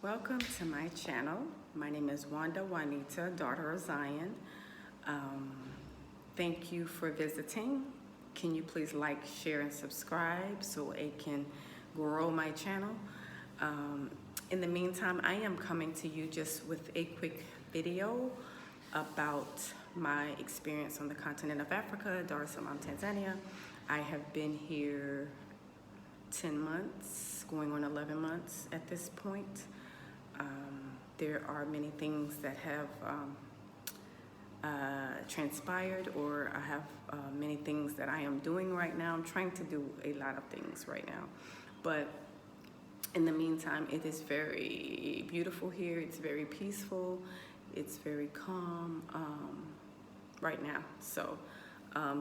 Welcome to my channel. My name is Wanda Juanita, daughter of Zion. Thank you for visiting. Can you please like, share, and subscribe so it can grow my channel? In the meantime, I am coming to you just with a quick video about my experience on the continent of Africa, Dar es Salaam, Tanzania. I have been here 10 months, going on 11 months at this point. There are many things that have transpired, or I have many things that I am doing right now. I'm trying to do a lot of things right now, but in the meantime, it is very beautiful here. It's very peaceful. It's very calm right now. So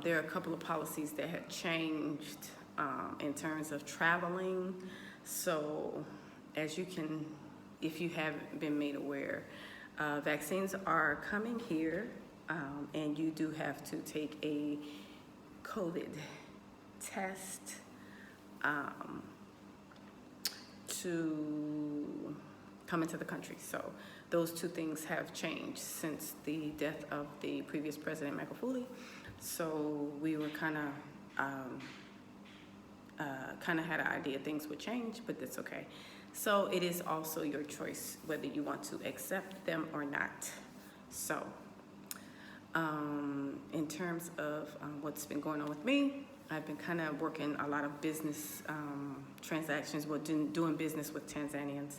there are a couple of policies that have changed in terms of traveling. So as you can, if you haven't been made aware, vaccines are coming here, and you do have to take a COVID test to come into the country. So those two things have changed since the death of the previous president, Magufuli. So we were kind of had an idea things would change, but that's okay. So it is also your choice whether you want to accept them or not. So in terms of what's been going on with me, I've been kind of working a lot of business transactions, doing business with Tanzanians.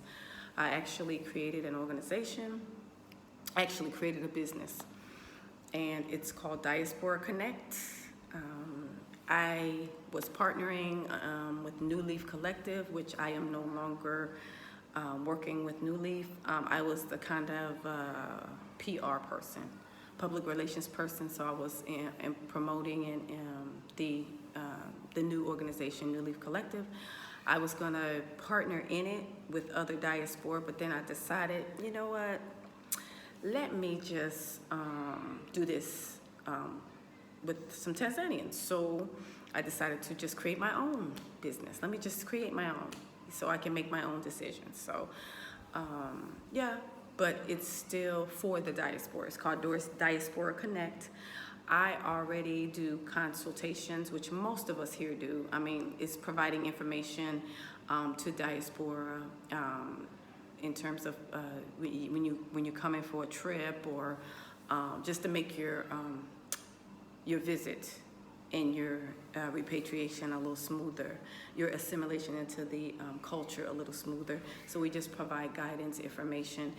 I actually created an organization, created a business, and it's called Diaspora Connect. I was partnering with New Leaf Collective, which I am no longer working with New Leaf. I was the kind of PR person, public relations person, so I was in promoting the new organization, New Leaf Collective. I was gonna partner in it with other diaspora, but then I decided, you know what, let me just do this with some Tanzanians. So I decided to just create my own business. Let me just create my own so I can make my own decisions. So yeah, but it's still for the diaspora. It's called Diaspora Connect. I already do consultations, which most of us here do. I mean, it's providing information to diaspora in terms of when you're coming for a trip, or just to make your visit and your repatriation a little smoother, your assimilation into the culture a little smoother. So we just provide guidance, information.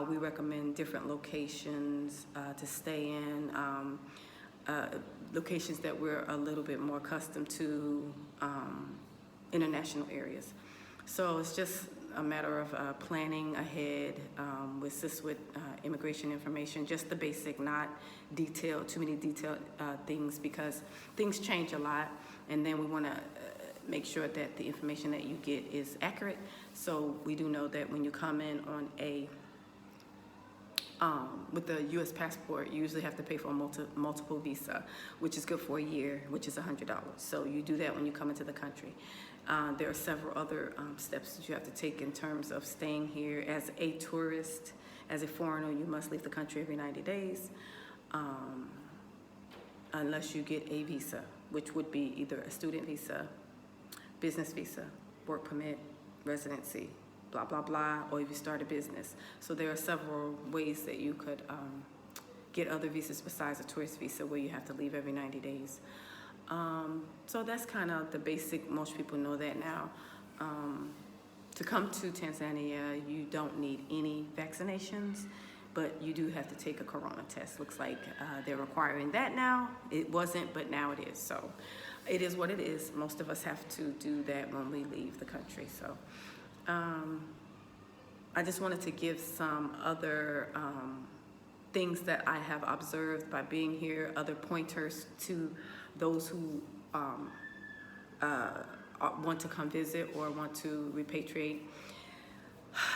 We recommend different locations to stay in, locations that we're a little bit more accustomed to, international areas. So it's just a matter of planning ahead. We assist with immigration information, just the basic, not detailed, too many detailed things, because things change a lot, and then we want to make sure that the information that you get is accurate. So we do know that when you come in on a with the U.S. passport, you usually have to pay for a multiple visa, which is good for a year, which is $100. So you do that when you come into the country. There are several other steps that you have to take in terms of staying here. As a tourist, as a foreigner, you must leave the country every 90 days, unless you get a visa, which would be either a student visa, business visa, work permit, residency, blah, blah, blah, or if you start a business. So there are several ways that you could get other visas besides a tourist visa, where you have to leave every 90 days. So that's kind of the basic. Most people know that now. To come to Tanzania, you don't need any vaccinations, but you do have to take a corona test. Looks like they're requiring that now. It wasn't, but now it is. So it is what it is. Most of us have to do that when we leave the country. So I just wanted to give some other things that I have observed by being here, other pointers to those who want to come visit or want to repatriate.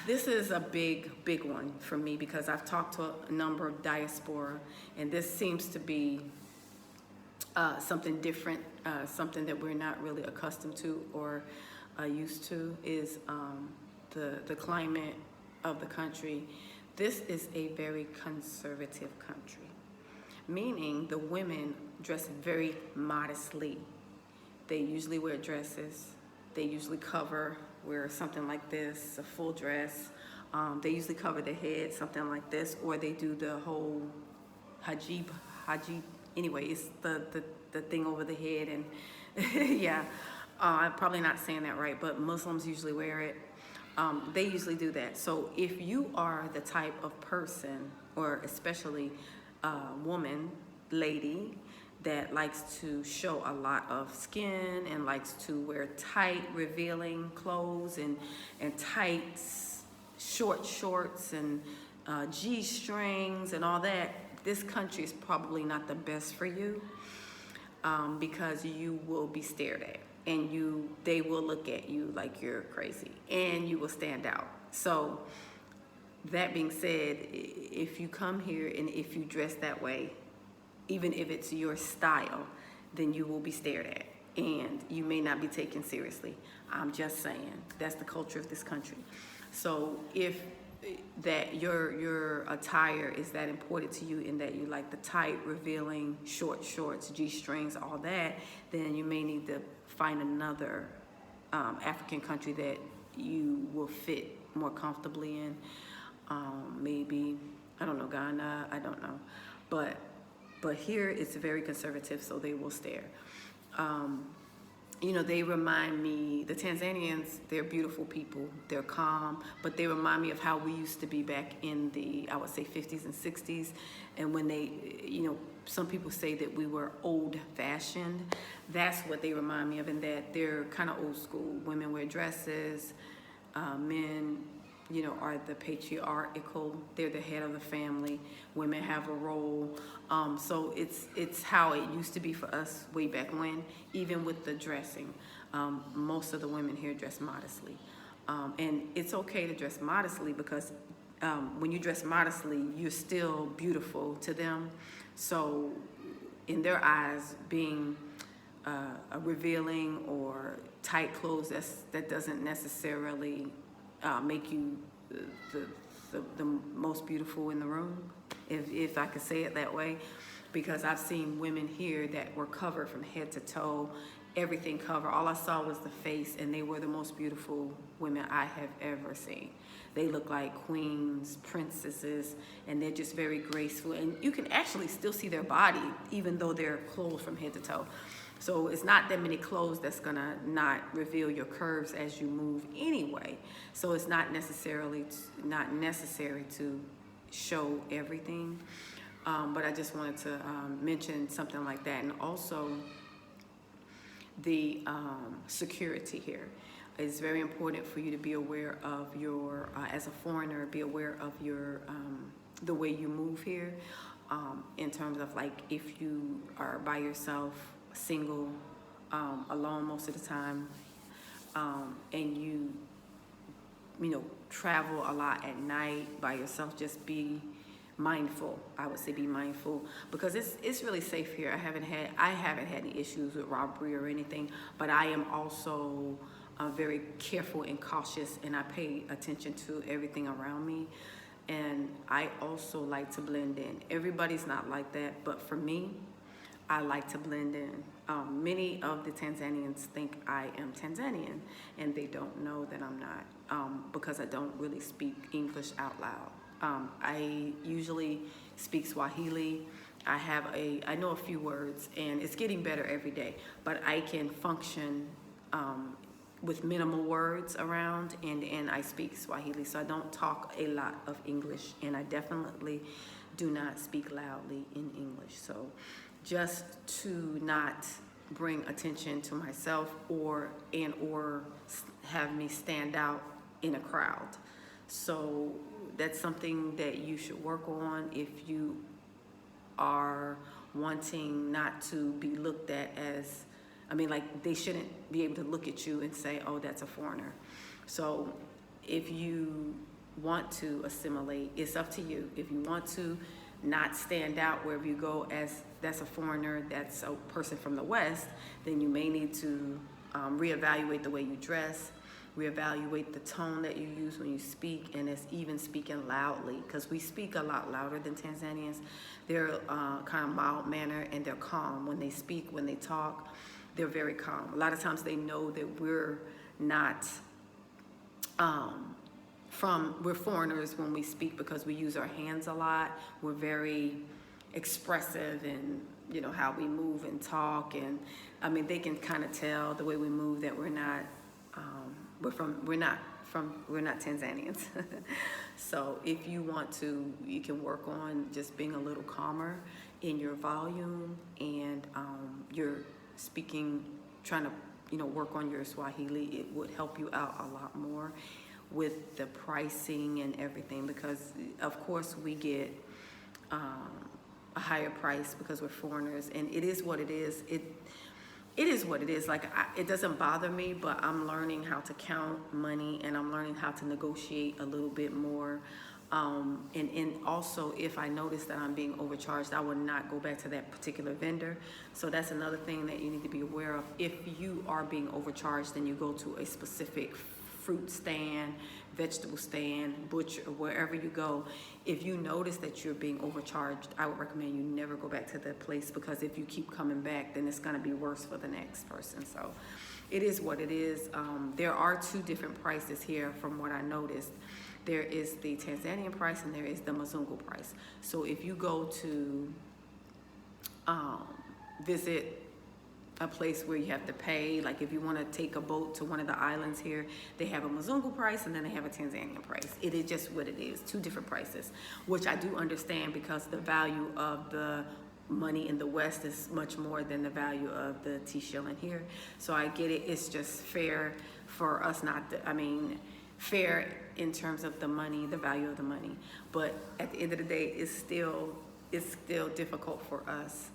This is a big one for me, because I've talked to a number of diaspora, and this seems to be something different, something that we're not really accustomed to or used to, is the climate of the country, this is a very conservative country, meaning the women dress very modestly. They usually wear dresses. They usually wear something like this, a full dress. They usually cover their head, something like this, or they do the whole hijab. Anyway, it's the thing over the head, and yeah, I'm probably not saying that right, but Muslims usually wear it. They usually do that. So if you are the type of person, or especially woman, lady, that likes to show a lot of skin and likes to wear tight, revealing clothes and tight, short shorts and G-strings and all that, this country is probably not the best for you, because you will be stared at, and they will look at you like you're crazy, and you will stand out. So that being said, if you come here and if you dress that way, even if it's your style, then you will be stared at, and you may not be taken seriously. I'm just saying, that's the culture of this country. So if that your attire is that important to you, in that you like the tight, revealing, short shorts, G-strings, all that, then you may need to find another African country that you will fit more comfortably in. Maybe, I don't know, Ghana, I don't know. But here it's very conservative, so they will stare. You know, they remind me, the Tanzanians, they're beautiful people. They're calm, but they remind me of how we used to be back in the, I would say, 50s and 60s. And when they, you know, some people say that we were old-fashioned. That's what they remind me of, in that they're kind of old school. Women wear dresses, men, you know, are the patriarchal. They're the head of the family. Women have a role. So it's how it used to be for us way back when. Even with the dressing, most of the women here dress modestly, and it's okay to dress modestly, because when you dress modestly, you're still beautiful to them. So in their eyes, being a revealing or tight clothes, that doesn't necessarily make you the most beautiful in the room, if I could say it that way, because I've seen women here that were covered from head to toe, everything covered. All I saw was the face, and they were the most beautiful women I have ever seen. They look like queens, princesses, and they're just very graceful, and you can actually still see their body even though they're clothed from head to toe. So it's not that many clothes that's gonna not reveal your curves as you move anyway. So it's not necessary to show everything. But I just wanted to mention something like that. And also the security here. It's very important for you to be aware of your, as a foreigner, be aware of your, the way you move here, in terms of, like, if you are by yourself, single, alone most of the time, and you know, travel a lot at night by yourself, just be mindful. I would say be mindful, because it's really safe here. I haven't had any issues with robbery or anything, but I am also very careful and cautious, and I pay attention to everything around me. And I also like to blend in. Everybody's not like that, but for me, I like to blend in. Many of the Tanzanians think I am Tanzanian, and they don't know that I'm not, because I don't really speak English out loud. I usually speak Swahili. I know a few words, and it's getting better every day, but I can function with minimal words around, and I speak Swahili, so I don't talk a lot of English, and I definitely do not speak loudly in English. So just to not bring attention to myself or have me stand out in a crowd. So that's something that you should work on if you are wanting not to be looked at as, I mean, like, they shouldn't be able to look at you and say, oh, that's a foreigner. So if you want to assimilate, it's up to you. If you want to not stand out wherever you go as that's a foreigner, that's a person from the West, then you may need to reevaluate the way you dress. We evaluate the tone that you use when you speak, and it's even speaking loudly, because we speak a lot louder than Tanzanians. They're kind of mild mannered, and they're calm when they speak, when they talk. They're very calm. A lot of times they know that we're not we're foreigners when we speak, because we use our hands a lot. We're very expressive in, you know, how we move and talk, and I mean, they can kind of tell the way we move that we're not Tanzanians. So if you want to, you can work on just being a little calmer in your volume, and you're speaking, trying to, you know, work on your Swahili. It would help you out a lot more with the pricing and everything, because of course we get a higher price because we're foreigners, and it is what it is. It is what it is. Like, it doesn't bother me, but I'm learning how to count money, and I'm learning how to negotiate a little bit more. And also, if I notice that I'm being overcharged, I will not go back to that particular vendor. So that's another thing that you need to be aware of. If you are being overcharged, then you go to a specific fruit stand, vegetable stand, butcher, wherever you go. If you notice that you're being overcharged, I would recommend you never go back to that place, because if you keep coming back, then it's gonna be worse for the next person. So it is what it is. There are two different prices here from what I noticed. There is the Tanzanian price, and there is the Mzungu price. So if you go to visit a place where you have to pay, like if you want to take a boat to one of the islands here, they have a Mzungu price, and then they have a Tanzanian price. It is just what it is, two different prices, which I do understand, because the value of the money in the West is much more than the value of the T-shilling here. So I get it. It's just fair for us not to, I mean, fair in terms of the money, the value of the money. But at the end of the day, it's still difficult for us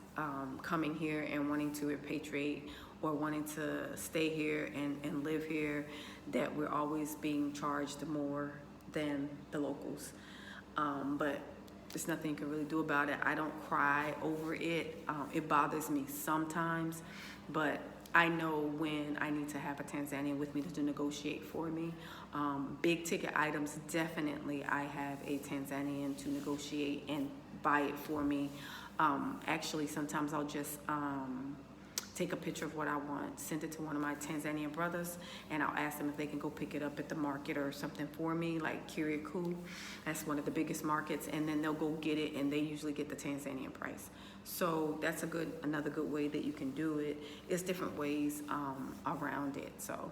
coming here and wanting to repatriate, or wanting to stay here and live here, that we're always being charged more than the locals. But there's nothing you can really do about it. I don't cry over it. It bothers me sometimes, but I know when I need to have a Tanzanian with me to negotiate for me. Big ticket items, definitely I have a Tanzanian to negotiate and buy it for me. Actually, sometimes I'll just take a picture of what I want, send it to one of my Tanzanian brothers, and I'll ask them if they can go pick it up at the market or something for me, like Kirikou. That's one of the biggest markets, and then they'll go get it, and they usually get the Tanzanian price. So that's another good way that you can do it. It's different ways around it. So,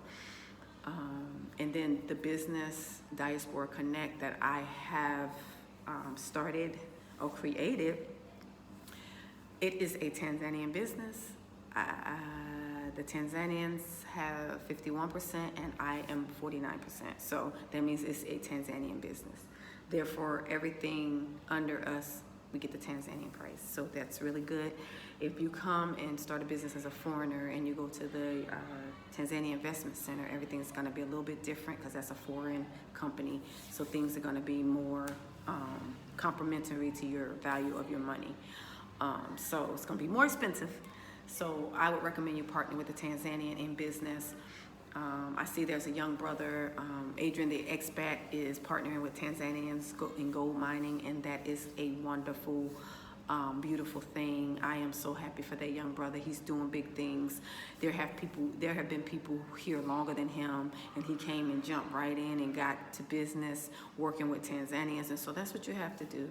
and then the business Diaspora Connect that I have started or created, it is a Tanzanian business. The Tanzanians have 51%, and I am 49%. So that means it's a Tanzanian business. Therefore, everything under us, we get the Tanzanian price. So that's really good. If you come and start a business as a foreigner and you go to the Tanzania Investment Center, everything's going to be a little bit different, because that's a foreign company. So things are going to be more complementary to your value of your money. So it's going to be more expensive. So I would recommend you partner with a Tanzanian in business. I see there's a young brother, Adrian the expat, is partnering with Tanzanians in gold mining, and that is a wonderful, beautiful thing. I am so happy for that young brother. He's doing big things. There have been people here longer than him, and he came and jumped right in and got to business working with Tanzanians, and so that's what you have to do.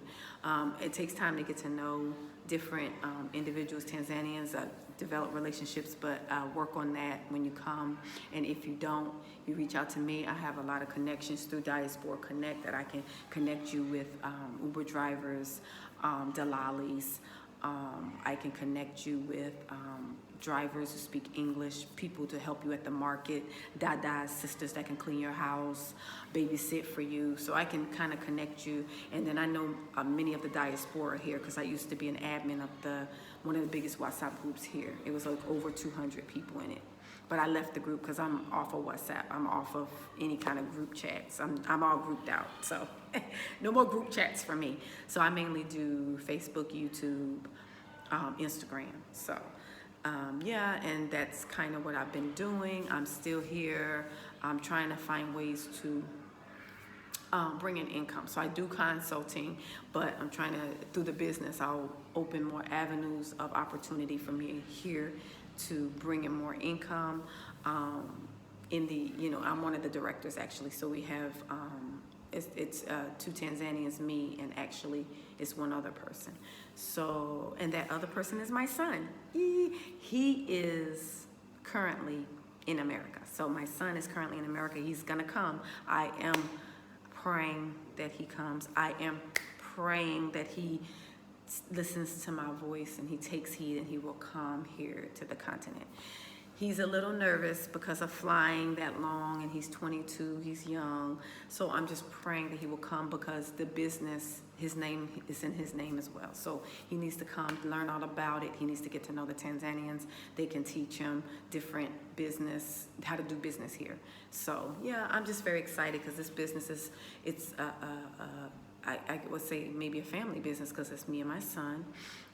It takes time to get to know different individuals, Tanzanians, develop relationships, but work on that when you come. And if you don't, you reach out to me. I have a lot of connections through Diaspora Connect that I can connect you with Uber drivers, Dalalis. I can connect you with drivers who speak English, people to help you at the market, dadas, sisters that can clean your house, babysit for you. So I can kind of connect you. And then I know many of the diaspora here, because I used to be an admin of one of the biggest WhatsApp groups here. It was like over 200 people in it. But I left the group because I'm off of WhatsApp. I'm off of any kind of group chats. I'm all grouped out. So no more group chats for me. So I mainly do Facebook, YouTube, Instagram. So yeah, and that's kind of what I've been doing. I'm still here. I'm trying to find ways to bring in income. So I do consulting, but I'm trying to, through the business, I'll open more avenues of opportunity for me here to bring in more income. I'm one of the directors actually, so we have, it's 2 Tanzanians, me, and actually it's one other person. So, and that other person is my son. He is currently in America. So my son is currently in America. He's gonna come. I am praying that he comes. I am praying that he listens to my voice and he takes heed and he will come here to the continent. He's a little nervous because of flying that long, and he's 22, he's young. So I'm just praying that he will come because the business, his name is in his name as well. So he needs to come, learn all about it. He needs to get to know the Tanzanians. They can teach him different business, how to do business here. So yeah, I'm just very excited because this business is, I would say maybe a family business because it's me and my son,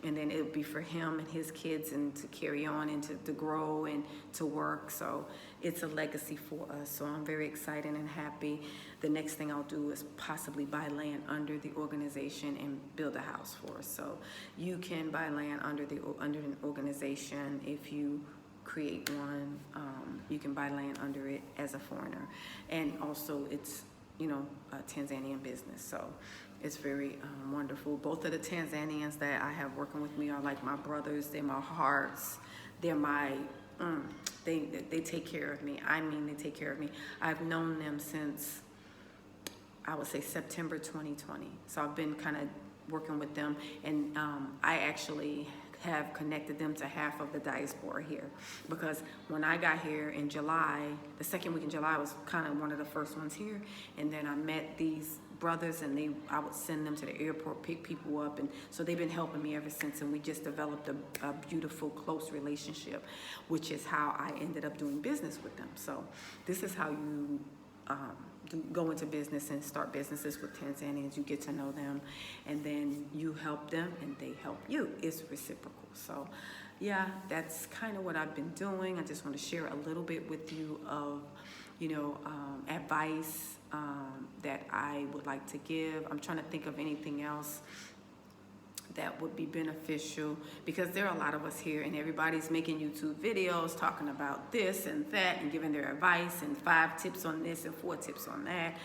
and then it would be for him and his kids and to carry on and to grow and to work. So it's a legacy for us. So I'm very excited and happy. The next thing I'll do is possibly buy land under the organization and build a house for us. So you can buy land under an organization if you create one. You can buy land under it as a foreigner, and also it's a Tanzanian business. So it's very wonderful. Both of the Tanzanians that I have working with me are like my brothers. They're my hearts. They're my, they take care of me. I mean, they take care of me. I've known them since, I would say, September 2020. So I've been kind of working with them, and I actually have connected them to half of the diaspora here, because when I got here in July, the second week in July, I was kind of one of the first ones here, and then I met these brothers, and I would send them to the airport, pick people up, and so they've been helping me ever since, and we just developed a beautiful, close relationship, which is how I ended up doing business with them. So this is how you go into business and start businesses with Tanzanians. You get to know them, and then you help them and they help you. It's reciprocal. So yeah, that's kind of what I've been doing. I just want to share a little bit with you of advice that I would like to give. I'm trying to think of anything else that would be beneficial, because there are a lot of us here and everybody's making YouTube videos talking about this and that and giving their advice and 5 tips on this and 4 tips on that.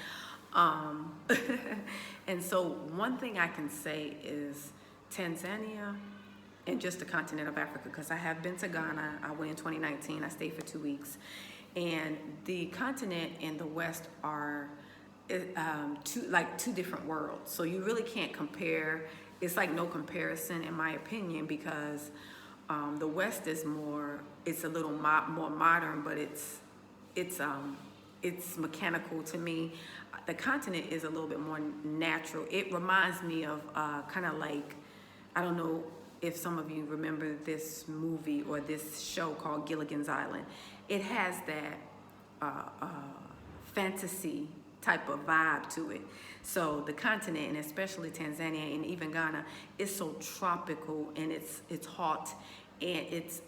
And so one thing I can say is Tanzania and just the continent of Africa, because I have been to Ghana. I went in 2019. I stayed for 2 weeks. And the continent and the West are two different worlds. So you really can't compare. It's like no comparison, in my opinion, because the West is it's a little more modern, but it's mechanical to me. The continent is a little bit more natural. It reminds me of kind of like, I don't know if some of you remember this movie or this show called Gilligan's Island. It has that fantasy type of vibe to it. So the continent, and especially Tanzania and even Ghana, is so tropical, and it's hot, and it's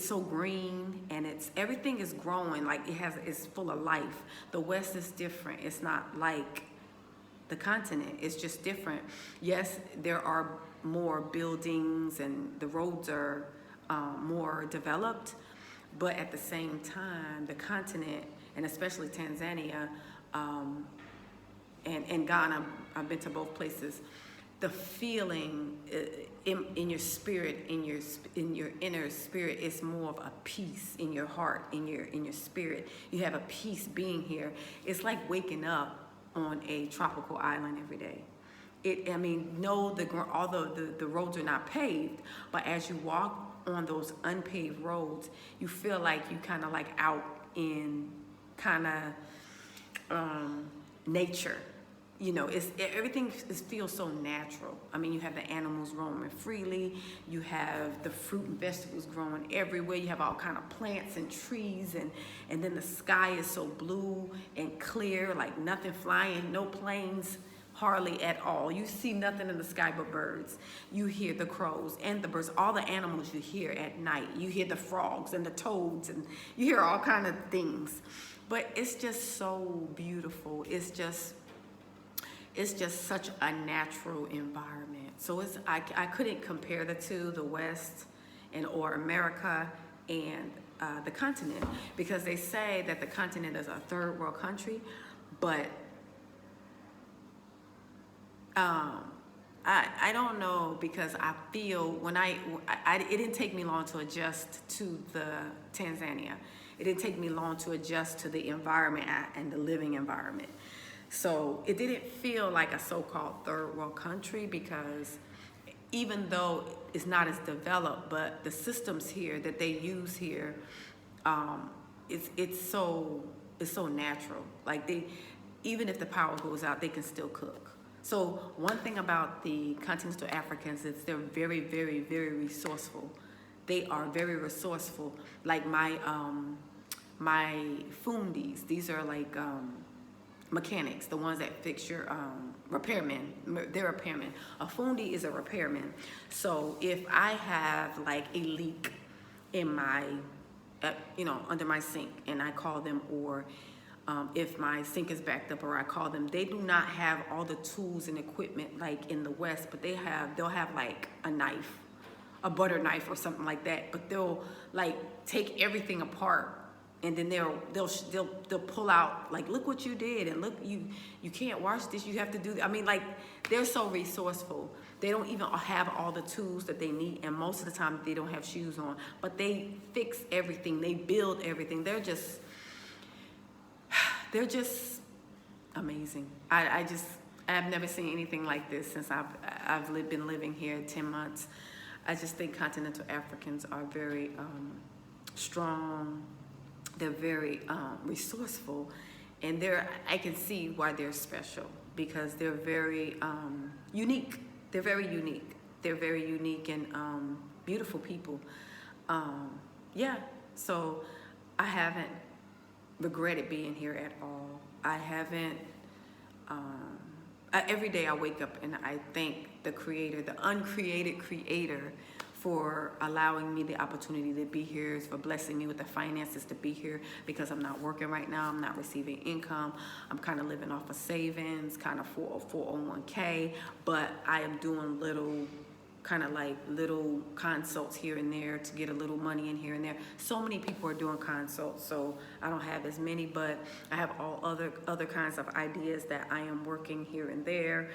so green, and everything is growing, like it's full of life. The West is different. It's not like the continent. It's just different. Yes, there are more buildings and the roads are more developed, but at the same time, the continent, and especially Tanzania, and Ghana, I've been to both places, the feeling in your spirit, in your inner spirit, is more of a peace in your heart, in your spirit. You have a peace being here. It's like waking up on a tropical island every day. Although the roads are not paved, but as you walk on those unpaved roads, you feel like you kind of like out in kind of nature. Everything feels so natural. I mean, you have the animals roaming freely. You have the fruit and vegetables growing everywhere. You have all kind of plants and trees, and then the sky is so blue and clear, like nothing flying, no planes, hardly at all. You see nothing in the sky but birds. You hear the crows and the birds, all the animals you hear at night. You hear the frogs and the toads, and you hear all kind of things. but it's just so beautiful. It's just such a natural environment. So I couldn't compare the two, the West or America and the continent, because they say that the continent is a third world country, but I don't know, because I feel when it didn't take me long to adjust to the Tanzania. It didn't take me long to adjust to the environment and the living environment. So it didn't feel like a so-called third world country, because even though it's not as developed, but the systems here that they use here, it's so natural. Like even if the power goes out, they can still cook. So one thing about the continental Africans is they're very, very, very resourceful. They are very resourceful. Like my fundis, these are like mechanics, the ones that fix your repairmen. They're repairmen. A fundi is a repairman. So if I have like a leak in my, under my sink, and I call them, or if my sink is backed up, or I call them, they do not have all the tools and equipment like in the West, but they'll have like a knife, a butter knife or something like that, but they'll like take everything apart, and then they'll pull out, like, look what you did, and look, you can't wash this, you have to do that. I mean, like, they're so resourceful. They don't even have all the tools that they need, and most of the time they don't have shoes on, but they fix everything, they build everything. They're just amazing. I've never seen anything like this since I've been living here 10 months. I just think continental Africans are very strong. They're very resourceful, and I can see why they're special, because they're very unique. They're very unique. They're very unique and beautiful people. Yeah, so I haven't regretted being here at all. I haven't. Every day I wake up and I thank the Creator, the uncreated Creator, for allowing me the opportunity to be here, for blessing me with the finances to be here, because I'm not working right now. I'm not receiving income. I'm kind of living off of savings, kind of for a 401k, but I am doing little consults here and there to get a little money in here and there. So many people are doing consults, so I don't have as many, but I have all other kinds of ideas that I am working here and there.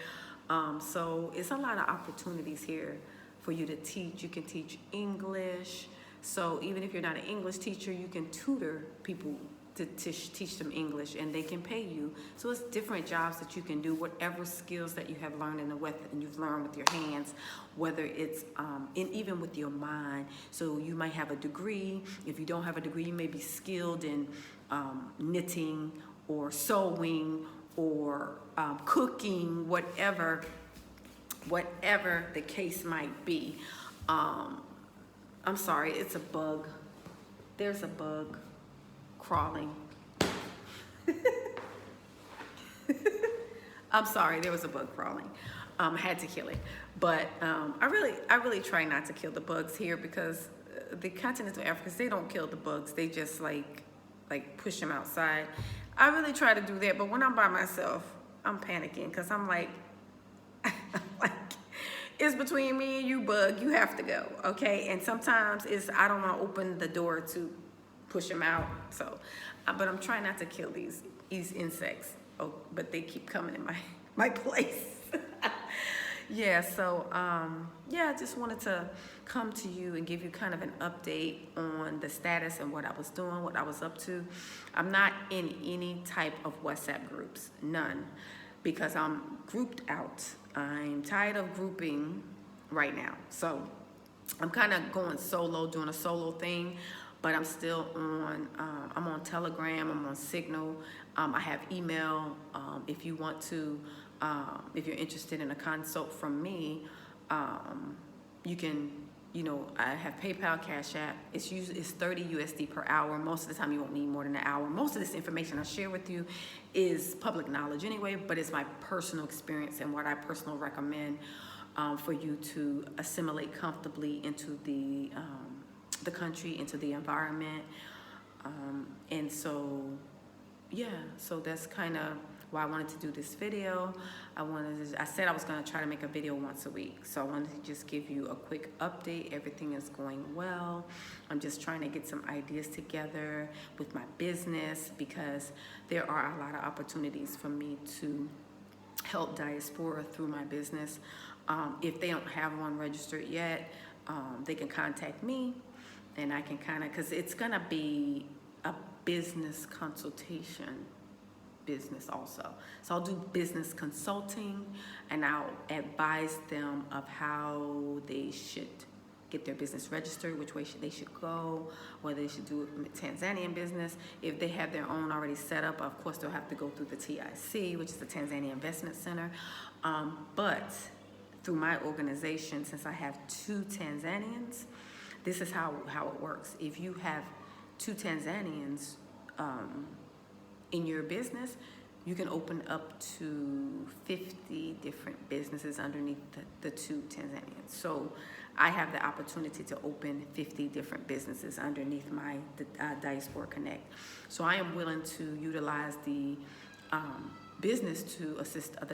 So it's a lot of opportunities here for you to teach. You can teach English. So even if you're not an English teacher, you can tutor people to teach them English, and they can pay you. So it's different jobs that you can do, whatever skills that you have learned in the West and you've learned with your hands, whether it's and even with your mind. So you might have a degree. If you don't have a degree, you may be skilled in knitting or sewing or cooking, whatever the case might be. I'm sorry, it's a bug. There's a bug crawling. I'm sorry, there was a bug crawling. I had to kill it, but I really try not to kill the bugs here, because the continental Africans, they don't kill the bugs. They just like push them outside. I really try to do that, but when I'm by myself, I'm panicking, because I'm like, it's between me and you, bug. You have to go, okay? And sometimes I don't want to open the door to push them out. So, but I'm trying not to kill these insects. Oh, but they keep coming in my place. Yeah. So, yeah, I just wanted to come to you and give you kind of an update on the status and what I was doing, what I was up to. I'm not in any type of WhatsApp groups, none, because I'm grouped out. I'm tired of grouping right now. So I'm kind of going solo, doing a solo thing, but I'm still on, I'm on Telegram, I'm on Signal. I have email. If you want to, if you're interested in a consult from me, you can, I have PayPal, CashApp. It's 30 USD per hour. Most of the time you won't need more than an hour. Most of this information I share with you is public knowledge anyway, but it's my personal experience and what I personally recommend for you to assimilate comfortably into the country, into the environment. And so, yeah, so that's kind of why I wanted to do this video. I said I was going to try to make a video once a week. So I wanted to just give you a quick update. Everything is going well. I'm just trying to get some ideas together with my business because there are a lot of opportunities for me to help diaspora through my business. If they don't have one registered yet, they can contact me and I can kind of, because it's going to be a business consultation business also. So I'll do business consulting and I'll advise them of how they should get their business registered, which way they should go, whether they should do it with Tanzanian business. If they have their own already set up, of course they'll have to go through the TIC, which is the Tanzania Investment Center. But through my organization, since I have 2 Tanzanians, this is how it works. If you have 2 Tanzanians in your business, you can open up to 50 different businesses underneath the 2 Tanzanians. So I have the opportunity to open 50 different businesses underneath my Diaspora Connect. So I am willing to utilize the business to assist other